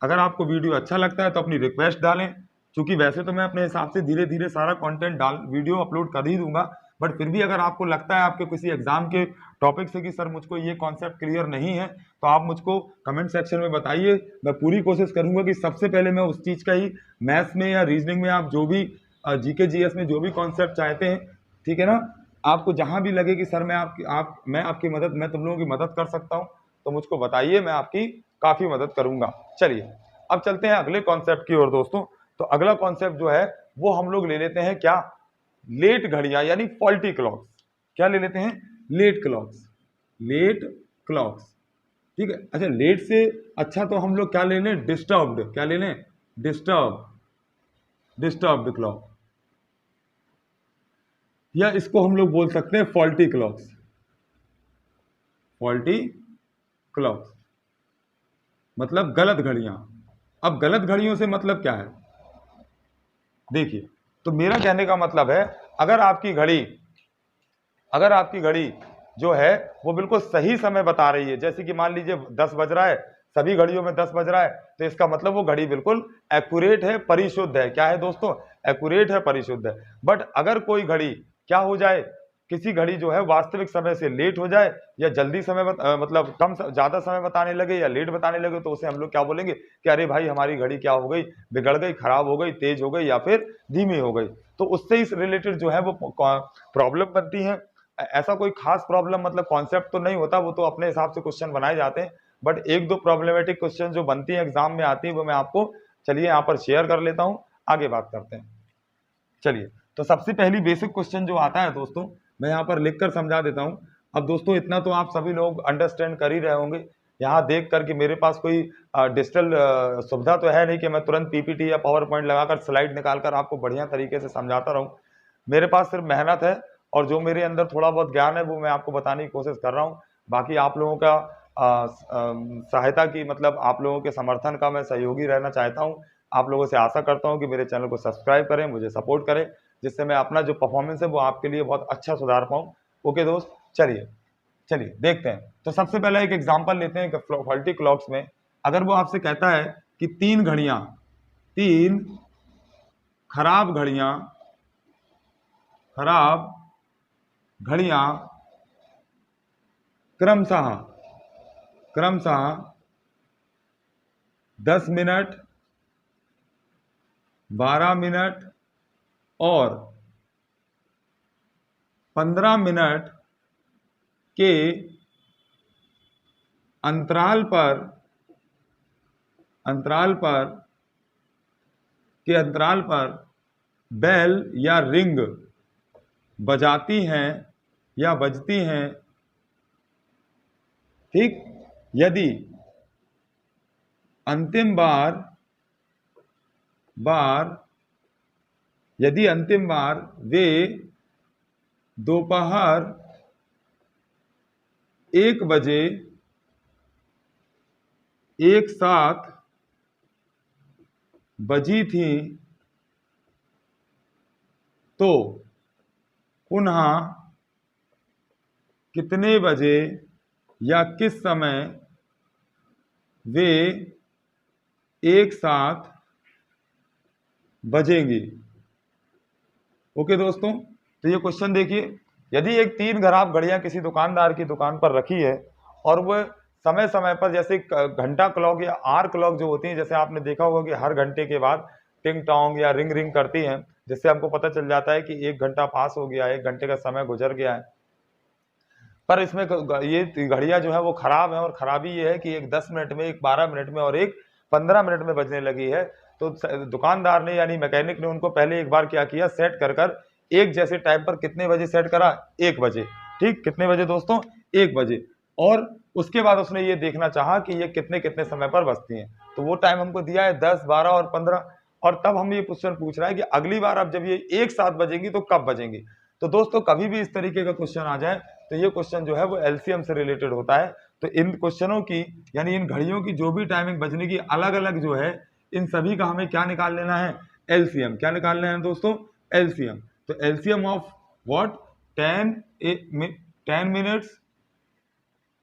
अगर आपको वीडियो अच्छा लगता है तो अपनी रिक्वेस्ट डालें, क्योंकि वैसे तो मैं अपने हिसाब से धीरे धीरे सारा कंटेंट वीडियो अपलोड कर ही दूंगा, बट फिर भी अगर आपको लगता है आपके किसी एग्जाम के टॉपिक से कि सर मुझको ये कॉन्सेप्ट क्लियर नहीं है, तो आप मुझको कमेंट सेक्शन में बताइए। मैं पूरी कोशिश करूंगा कि सबसे पहले मैं उस चीज़ का ही, मैथ्स में या रीजनिंग में आप जो भी जीके जीएस में जो भी कॉन्सेप्ट चाहते हैं, ठीक है ना, आपको जहां भी लगे कि सर मैं आपकी मदद, मैं तुम लोगों की मदद कर सकता हूं, तो मुझको बताइए, मैं आपकी काफी मदद करूंगा। चलिए अब चलते हैं अगले कॉन्सेप्ट की ओर दोस्तों। तो अगला कॉन्सेप्ट जो है वो हम लोग ले लेते हैं क्या, लेट घड़ियां यानी फॉल्टी क्लॉक्स। क्या ले लेते हैं, लेट क्लॉक्स, लेट क्लॉक्स, ठीक है। अच्छा, लेट से अच्छा तो हम लोग क्या ले लें, डिस्टर्ब्ड, क्या ले लें, डिस्टर्ब्ड क्लॉक, या इसको हम लोग बोल सकते हैं फॉल्टी क्लॉक्स, फॉल्टी क्लॉक्स मतलब गलत घड़ियां। अब गलत घड़ियों से मतलब क्या है, देखिए, तो मेरा कहने का मतलब है, अगर आपकी घड़ी जो है वो बिल्कुल सही समय बता रही है, जैसे कि मान लीजिए 10 बज रहा है, सभी घड़ियों में 10 बज रहा है, तो इसका मतलब वो घड़ी बिल्कुल एक्यूरेट है, परिशुद्ध है। क्या है दोस्तों, एक्यूरेट है, परिशुद्ध है। बट अगर कोई घड़ी क्या हो जाए, किसी घड़ी जो है वास्तविक समय से लेट हो जाए, या जल्दी समय मतलब ज्यादा समय बताने लगे या लेट बताने लगे, तो उसे हम लोग क्या बोलेंगे कि अरे भाई हमारी घड़ी क्या हो गई, बिगड़ गई, खराब हो गई, तेज हो गई या फिर धीमी हो गई। तो उससे इस रिलेटेड जो है वो प्रॉब्लम बनती है। ऐसा कोई खास प्रॉब्लम मतलब कॉन्सेप्ट तो नहीं होता, वो तो अपने हिसाब से क्वेश्चन बनाए जाते हैं, बट एक दो प्रॉब्लमेटिक क्वेश्चन जो बनती है एग्जाम में आती है, वो मैं आपको चलिए यहाँ पर शेयर कर लेता हूँ, आगे बात करते हैं। चलिए, तो सबसे पहली बेसिक क्वेश्चन जो आता है दोस्तों, मैं यहाँ पर लिखकर समझा देता हूँ। अब दोस्तों इतना तो आप सभी लोग अंडरस्टैंड कर ही रहे होंगे, यहाँ देख कर कि मेरे पास कोई डिजिटल सुविधा तो है नहीं कि मैं तुरंत पीपीटी या पावर पॉइंट लगाकर स्लाइड निकालकर आपको बढ़िया तरीके से समझाता रहूँ। मेरे पास सिर्फ मेहनत है, और जो मेरे अंदर थोड़ा बहुत ज्ञान है वो मैं आपको बताने की कोशिश कर रहा हूँ। बाकी आप लोगों का सहायता की, मतलब आप लोगों के समर्थन का मैं सहयोगी रहना चाहता हूँ। आप लोगों से आशा करता हूँ कि मेरे चैनल को सब्सक्राइब करें, मुझे सपोर्ट करें, जिससे मैं अपना जो परफॉर्मेंस है वो आपके लिए बहुत अच्छा सुधार पाऊँ। ओके दोस्त, चलिए चलिए देखते हैं। तो सबसे पहले एक एग्जांपल लेते हैं फॉल्टी क्लॉक्स में। अगर वो आपसे कहता है कि 3 खराब घड़ियां क्रमशः 10 मिनट, 12 मिनट और 15 मिनट के अंतराल पर बेल या रिंग बजाती हैं या बजती हैं, ठीक। यदि अंतिम बार वे दोपहर 1 बजे एक साथ बजी थी तो पुनः कितने बजे या किस समय वे एक साथ बजेंगी। ओके दोस्तों, तो ये क्वेश्चन देखिए, यदि एक 3 खराब घड़ियां किसी दुकानदार की दुकान पर रखी है और वह समय समय पर, जैसे घंटा क्लॉक या आर क्लॉक जो होती है, जैसे आपने देखा होगा कि हर घंटे के बाद टिंग टोंग या रिंग रिंग करती हैं, जिससे हमको पता चल जाता है कि 1 घंटा पास हो गया है, 1 घंटे का समय गुजर गया है। पर इसमें ये घड़ियां जो है वो खराब है, और खराबी ये है कि एक 10 मिनट में, एक 12 मिनट में और एक 15 मिनट में बजने लगी है। तो दुकानदार ने यानी मैकेनिक ने उनको पहले एक बार क्या किया, सेट कर कर एक जैसे टाइम पर कितने बजे सेट करा, 1 बजे। ठीक, कितने बजे दोस्तों, 1 बजे। और उसके बाद उसने ये देखना चाहा कि ये कितने कितने समय पर बजती हैं। तो वो टाइम हमको दिया है 10, 12 और 15। और तब हम ये क्वेश्चन पूछ रहा है कि अगली बार अब जब ये एक साथ बजेंगी तो कब बजेंगी। तो दोस्तों कभी भी इस तरीके का क्वेश्चन आ जाए तो ये क्वेश्चन जो है वो एलसीएम से रिलेटेड होता है। तो इन क्वेश्चनों की यानी इन घड़ियों की जो भी टाइमिंग बजने की अलग अलग जो है, इन सभी का हमें क्या निकाल लेना है, एलसीएम। क्या निकाल लेना है दोस्तों, एलसीएम। तो LCM of what, 10 minutes,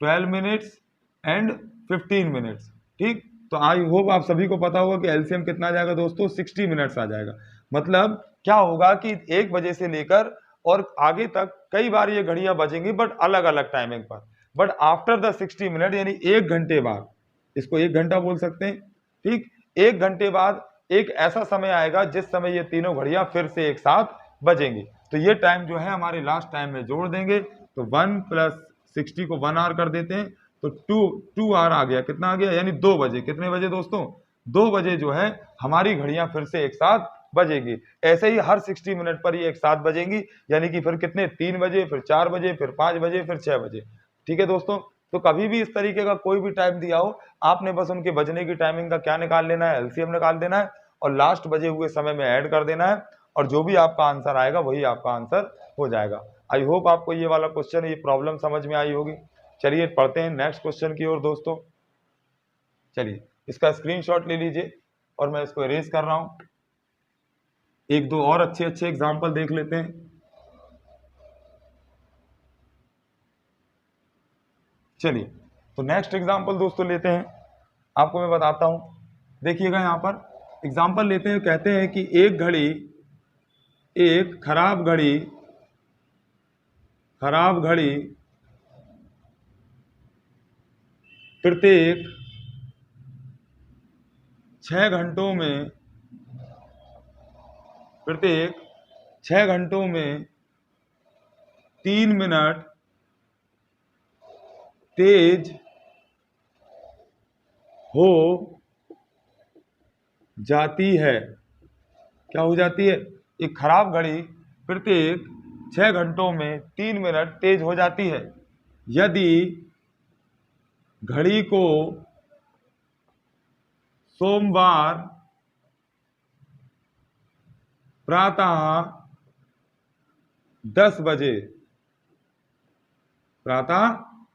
12 minutes and 15 minutes. ठीक, तो आई होप आप सभी को पता होगा कि एलसीएम कितना आ जाएगा दोस्तों, 60 मिनट्स आ जाएगा। मतलब क्या होगा कि 1 बजे से लेकर और आगे तक कई बार ये घड़ियां बजेंगी, बट अलग अलग टाइमिंग पर। बट आफ्टर द 60 मिनट यानी 1 घंटे बाद, इसको 1 घंटा बोल सकते हैं। ठीक, 1 घंटे बाद एक ऐसा समय आएगा जिस समय ये तीनों घड़ियां फिर से एक साथ बजेंगी। तो ये टाइम जो है हमारे लास्ट टाइम में जोड़ देंगे, तो 1 + 60 को 1 आवर कर देते हैं, तो 2 आवर आ गया। कितना आ गया, यानी 2 बजे। कितने बजे दोस्तों, 2 बजे जो है हमारी घड़ियां फिर से एक साथ बजेगी। ऐसे ही हर 60 मिनट पर ये एक साथ बजेंगी, यानी कि फिर कितने, 3 बजे, फिर 4 बजे, फिर 5 बजे, फिर 6 बजे। ठीक है दोस्तों, तो कभी भी इस तरीके का कोई भी टाइम दिया हो, आपने बस उनके बजने की टाइमिंग का क्या निकाल लेना है, एलसीएम निकाल देना है, और लास्ट बजे हुए समय में ऐड कर देना है, और जो भी आपका आंसर आएगा वही आपका आंसर हो जाएगा। आई होप आपको ये वाला क्वेश्चन, ये प्रॉब्लम समझ में आई होगी। चलिए पढ़ते हैं नेक्स्ट क्वेश्चन की ओर दोस्तों। चलिए इसका स्क्रीनशॉट ले लीजिए और मैं इसको इरेज कर रहा हूं। एक दो और अच्छे अच्छे एग्जाम्पल देख लेते हैं। चलिए तो नेक्स्ट एग्जाम्पल दोस्तों लेते हैं, आपको मैं बताता हूं। देखिएगा यहां पर एग्जाम्पल लेते हैं। कहते हैं कि एक खराब घड़ी प्रत्येक 6 घंटों में 3 मिनट तेज हो जाती है। क्या हो जाती है, एक खराब घड़ी प्रत्येक 6 घंटों में 3 मिनट तेज हो जाती है यदि घड़ी को सोमवार प्रातः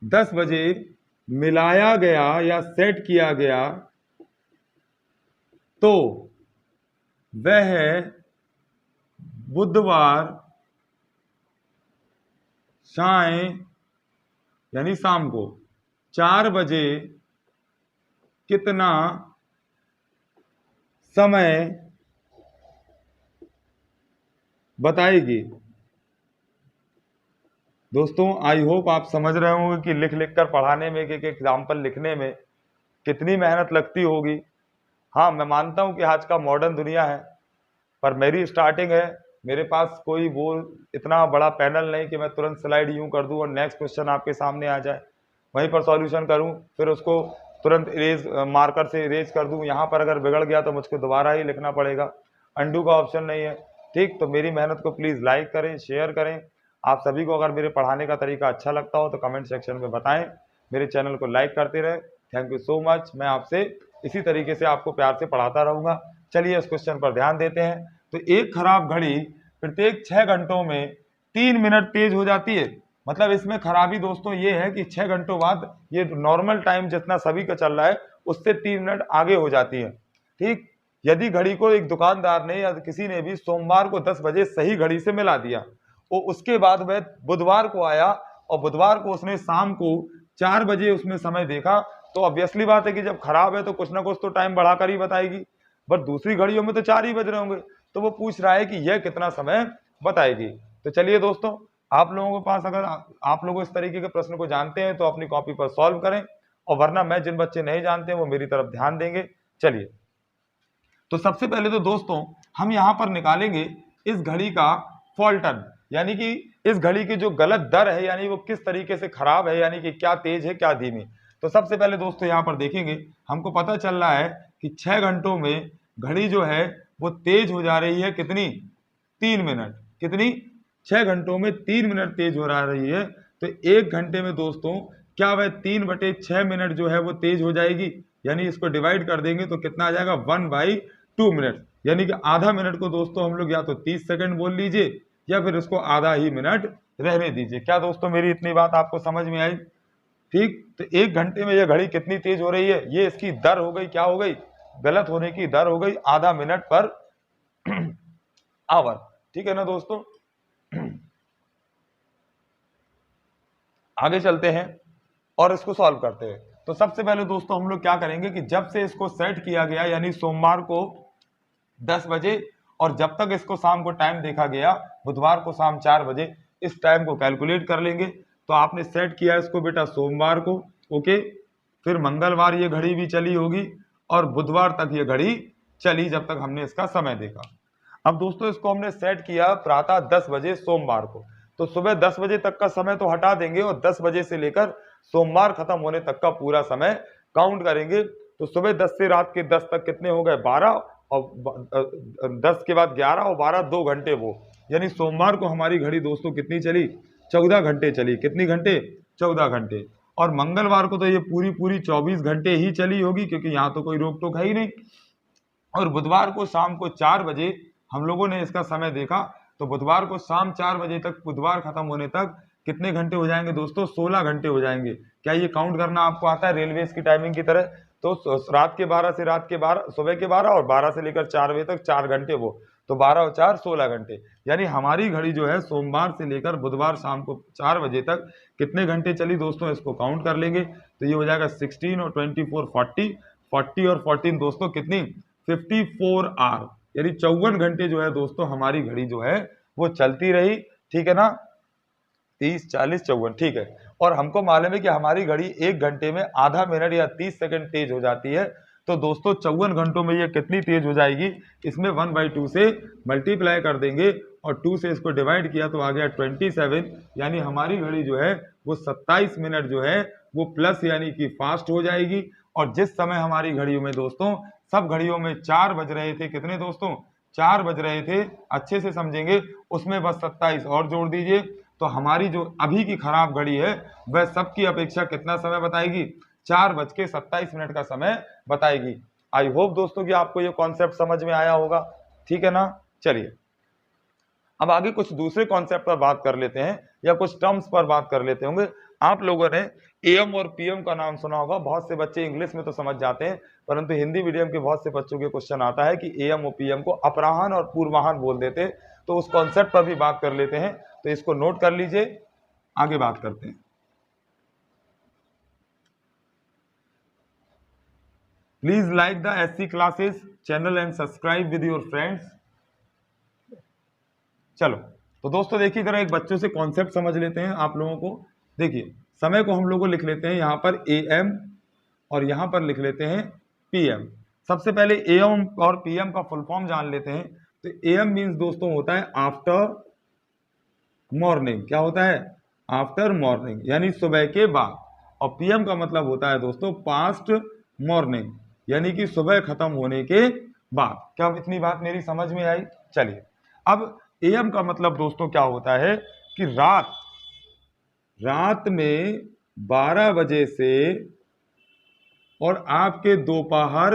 10 बजे मिलाया गया या सेट किया गया तो वह बुधवार यानी शाम को 4 बजे कितना समय बताएगी। दोस्तों आई होप आप समझ रहे होंगे कि लिख लिख कर पढ़ाने में, एक एग्जाम्पल लिखने में कितनी मेहनत लगती होगी। हाँ, मैं मानता हूं कि आज का मॉडर्न दुनिया है, पर मेरी स्टार्टिंग है, मेरे पास कोई वो इतना बड़ा पैनल नहीं कि मैं तुरंत स्लाइड यूं कर दूं और नेक्स्ट क्वेश्चन आपके सामने आ जाए, वहीं पर सॉल्यूशन करूं, फिर उसको तुरंत इरेज मार्कर से इरेज कर दूं। यहाँ पर अगर बिगड़ गया तो मुझको दोबारा ही लिखना पड़ेगा, अंडू का ऑप्शन नहीं है। ठीक, तो मेरी मेहनत को प्लीज़ लाइक करें, शेयर करें। आप सभी को अगर मेरे पढ़ाने का तरीका अच्छा लगता हो तो कमेंट सेक्शन में बताएं, मेरे चैनल को लाइक करते रहे। Thank you so much. मैं आपसे इसी तरीके से आपको प्यार से पढ़ाता रहूँगा। चलिए इस क्वेश्चन पर ध्यान देते हैं। तो एक खराब घड़ी प्रत्येक 6 घंटों में 3 मिनट तेज हो जाती है। मतलब इसमें खराबी दोस्तों ये है कि 6 घंटों बाद ये नॉर्मल टाइम जितना सभी का चल रहा है उससे 3 मिनट आगे हो जाती है। ठीक, यदि घड़ी को एक दुकानदार ने या किसी ने भी सोमवार को 10 बजे सही घड़ी से मिला दिया, तो उसके बाद वह बुधवार को आया और बुधवार को उसने शाम को 4 बजे उसमें समय देखा, तो ऑब्वियसली बात है कि जब खराब है तो कुछ ना कुछ तो टाइम बढ़ाकर ही बताएगी। बट दूसरी घड़ियों में तो 4 ही बज रहे होंगे, तो वो पूछ रहा है कि यह कितना समय बताएगी। तो चलिए दोस्तों, आप लोगों के पास अगर आप लोग इस तरीके के प्रश्न को जानते हैं तो अपनी कॉपी पर सॉल्व करें, और वरना मैं जिन बच्चे नहीं जानते हैं वो मेरी तरफ ध्यान देंगे। चलिए, तो सबसे पहले तो दोस्तों हम यहाँ पर निकालेंगे इस घड़ी का फॉल्टन, यानी कि इस घड़ी की जो गलत दर है, यानी वो किस तरीके से खराब है, यानी कि क्या तेज है क्या धीमी। तो सबसे पहले दोस्तों यहाँ पर देखेंगे, हमको पता चल रहा है कि 6 घंटों में घड़ी जो है वो तेज हो जा रही है कितनी, 3 मिनट। कितनी, 6 घंटों में 3 मिनट तेज हो रही है। तो 1 घंटे में दोस्तों क्या वह 3/6 मिनट जो है वो तेज हो जाएगी, यानी इसको डिवाइड कर देंगे तो कितना आ जाएगा, 1/2 मिनट, यानी कि आधा मिनट को दोस्तों हम लोग या तो 30 सेकंड बोल लीजिए या फिर इसको आधा ही मिनट रहने दीजिए। क्या दोस्तों मेरी इतनी बात आपको समझ में आई? ठीक, तो 1 घंटे में यह घड़ी कितनी तेज हो रही है, ये इसकी दर हो गई, क्या हो गई, गलत होने की दर हो गई, आधा मिनट पर आवर। ठीक है ना दोस्तों, आगे चलते हैं और इसको सॉल्व करते हैं। तो सबसे पहले दोस्तों हम लोग क्या करेंगे कि जब से इसको सेट किया गया, यानी सोमवार को 10 बजे, और जब तक इसको शाम को टाइम देखा गया बुधवार को शाम 4 बजे, इस टाइम को कैलकुलेट कर लेंगे। तो आपने सेट किया इसको बेटा सोमवार को, ओके, फिर मंगलवार ये घड़ी भी चली होगी और बुधवार तक ये घड़ी चली जब तक हमने इसका समय देखा। अब दोस्तों इसको हमने सेट किया प्रातः 10 बजे सोमवार को, तो सुबह 10 बजे तक का समय तो हटा देंगे और 10 बजे से लेकर सोमवार खत्म होने तक का पूरा समय काउंट करेंगे। तो सुबह 10 से रात के 10 तक कितने हो गए, 12, और 10 के बाद 11 और 12, 2 घंटे वो, यानी सोमवार को हमारी घड़ी दोस्तों कितनी चली, 14 घंटे चली। कितनी घंटे, 14 घंटे। और मंगलवार को तो ये पूरी 24 घंटे ही चली होगी, क्योंकि यहाँ तो कोई रोक टोक है ही नहीं। और बुधवार को शाम को 4 बजे हम लोगों ने इसका समय देखा, तो बुधवार को शाम 4 बजे तक, बुधवार खत्म होने तक कितने घंटे हो जाएंगे दोस्तों, 16 घंटे हो जाएंगे। क्या ये काउंट करना आपको आता है रेलवे की टाइमिंग की तरह? तो रात के 12 से रात के 12, सुबह के 12 और 12 से लेकर 4 बजे तक 4 घंटे वो, तो 12 और 4 16 घंटे। यानी हमारी घड़ी जो है सोमवार से लेकर बुधवार शाम को 4 बजे तक कितने घंटे चली दोस्तों, इसको काउंट कर लेंगे। तो ये हो जाएगा 16 और 24 40 और 14 दोस्तों कितनी, 54 आवर, यानी 54 घंटे जो है दोस्तों हमारी घड़ी जो है वो चलती रही। ठीक है ना, 30 40 54, ठीक है। और हमको मालूम है कि हमारी घड़ी 1 घंटे में आधा मिनट या 30 सेकंड तेज हो जाती है। तो दोस्तों 54 घंटों में ये कितनी तेज हो जाएगी, इसमें 1/2 से मल्टीप्लाई कर देंगे और 2 से इसको डिवाइड किया तो आ गया 27, यानी हमारी घड़ी जो है वो 27 मिनट जो है वो प्लस यानी कि फास्ट हो जाएगी। और जिस समय हमारी घड़ियों में दोस्तों, सब घड़ियों में 4 बज रहे थे, कितने दोस्तों, 4 बज रहे थे, अच्छे से समझेंगे, उसमें बस 27 और जोड़ दीजिए, तो हमारी जो अभी की खराब घड़ी है वह सबकी अपेक्षा कितना समय बताएगी, 4:27 का समय बताएगी। आई होप दोस्तों कि आपको ये कॉन्सेप्ट समझ में आया होगा। ठीक है ना, चलिए अब आगे कुछ दूसरे कॉन्सेप्ट पर बात कर लेते हैं, या कुछ टर्म्स पर बात कर लेते होंगे। आप लोगों ने एएम और पीएम का नाम सुना होगा, बहुत से बच्चे इंग्लिश में तो समझ जाते हैं, परंतु हिंदी मीडियम के बहुत से बच्चों के क्वेश्चन आता है कि एएम और पीएम को अपराह्न और पूर्वाह्न बोल देते, तो उस कॉन्सेप्ट पर भी बात कर लेते हैं। तो इसको नोट कर लीजिए, आगे बात करते हैं। Please like the SC classes channel and subscribe with your friends. चलो तो दोस्तों देखिए, जरा एक बच्चों से कॉन्सेप्ट समझ लेते हैं आप लोगों को। देखिए समय को हम लोगों लिख लेते हैं यहाँ पर एएम और यहाँ पर लिख लेते हैं पीएम। सबसे पहले एएम और पीएम का फुल फॉर्म जान लेते हैं। तो एएम मीन्स दोस्तों होता है आफ्टर मॉर्निंग। क्या होता है, आफ्टर मॉर्निंग, यानी सुबह के बाद। और पीएम का मतलब होता है दोस्तों पास्ट मॉर्निंग, यानी कि सुबह खत्म होने के बाद। क्या इतनी बात मेरी समझ में आई? चलिए अब एएम का मतलब दोस्तों क्या होता है कि रात में 12 बजे से और आपके दोपहर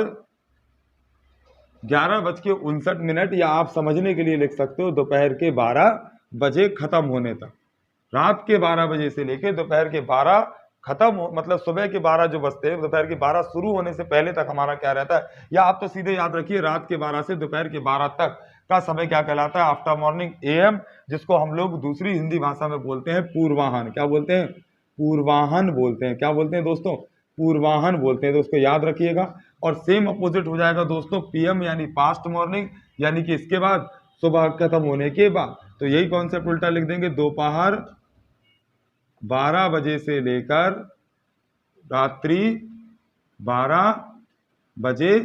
11:59, या आप समझने के लिए लिख सकते हो दोपहर के 12 बजे खत्म होने तक। रात के 12 बजे से लेके दोपहर के 12 खत्म हो, मतलब सुबह के 12 जो बजते हैं, दोपहर के 12 शुरू होने से पहले तक हमारा क्या रहता है, या आप तो सीधे याद रखिए रात के 12 से दोपहर के 12 तक का समय क्या कहलाता है, आफ्टर मॉर्निंग एएम, जिसको हम लोग दूसरी हिंदी भाषा में बोलते हैं पूर्वाहन। क्या बोलते हैं? पूर्वाहन बोलते हैं। क्या बोलते हैं दोस्तों? पूर्वाहन बोलते हैं। तो उसको याद रखिएगा। और सेम अपोजिट हो जाएगा दोस्तों पीएम यानी पास्ट मॉर्निंग, यानी कि इसके बाद सुबह खत्म होने के बाद। तो यही कॉन्सेप्ट उल्टा लिख देंगे, दोपहर 12 बजे से लेकर रात्रि 12 बजे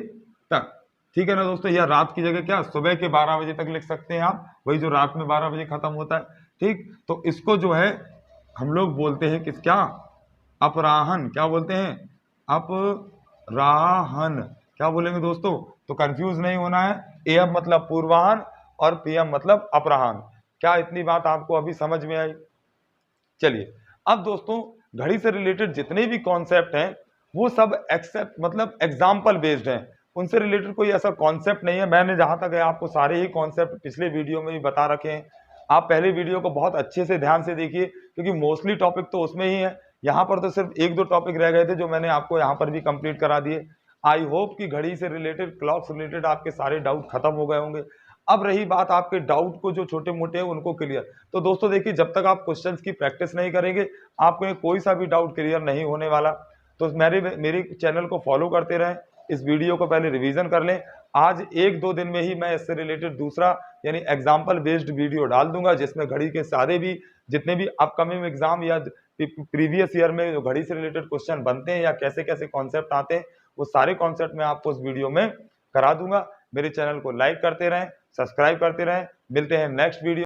तक। ठीक है ना दोस्तों, या रात की जगह क्या सुबह के 12 बजे तक लिख सकते हैं आप, वही जो रात में 12 बजे खत्म होता है। ठीक, तो इसको जो है हम लोग बोलते हैं किस, क्या, अपराहन। क्या बोलते हैं? अपराहन। क्या बोलेंगे दोस्तों? तो कंफ्यूज नहीं होना है, एएम मतलब पूर्वाहन और पीएम मतलब अपराहन। क्या इतनी बात आपको अभी समझ में आई? चलिए, अब दोस्तों घड़ी से रिलेटेड जितने भी कॉन्सेप्ट हैं वो सब एक्सेप्ट मतलब एग्जाम्पल बेस्ड हैं, उनसे रिलेटेड कोई ऐसा कॉन्सेप्ट नहीं है। मैंने जहां तक है आपको सारे ही कॉन्सेप्ट पिछले वीडियो में भी बता रखे हैं। आप पहले वीडियो को बहुत अच्छे से ध्यान से देखिए, क्योंकि मोस्टली टॉपिक तो उसमें ही है। यहाँ पर तो सिर्फ एक दो टॉपिक रह गए थे जो मैंने आपको यहाँ पर भी कंप्लीट करा दिए। आई होप कि घड़ी से रिलेटेड, क्लॉक से रिलेटेड आपके सारे डाउट खत्म हो गए होंगे। अब रही बात आपके डाउट को जो छोटे मोटे हैं उनको क्लियर। तो दोस्तों देखिए, जब तक आप क्वेश्चंस की प्रैक्टिस नहीं करेंगे आपको कोई सा भी डाउट क्लियर नहीं होने वाला। तो मेरे चैनल को फॉलो करते रहें, इस वीडियो को पहले रिवीजन कर लें। आज एक दो दिन में ही मैं इससे रिलेटेड दूसरा यानी एग्जाम्पल बेस्ड वीडियो डाल दूंगा, जिसमें घड़ी के सारे भी जितने भी अपकमिंग एग्जाम या प्रीवियस ईयर में जो घड़ी से रिलेटेड क्वेश्चन बनते हैं या कैसे कैसे कॉन्सेप्ट आते हैं, वो सारे कॉन्सेप्ट मैं आपको उस वीडियो में करा दूंगा। मेरे चैनल को लाइक करते रहें, सब्सक्राइब करते रहें। मिलते हैं नेक्स्ट वीडियो।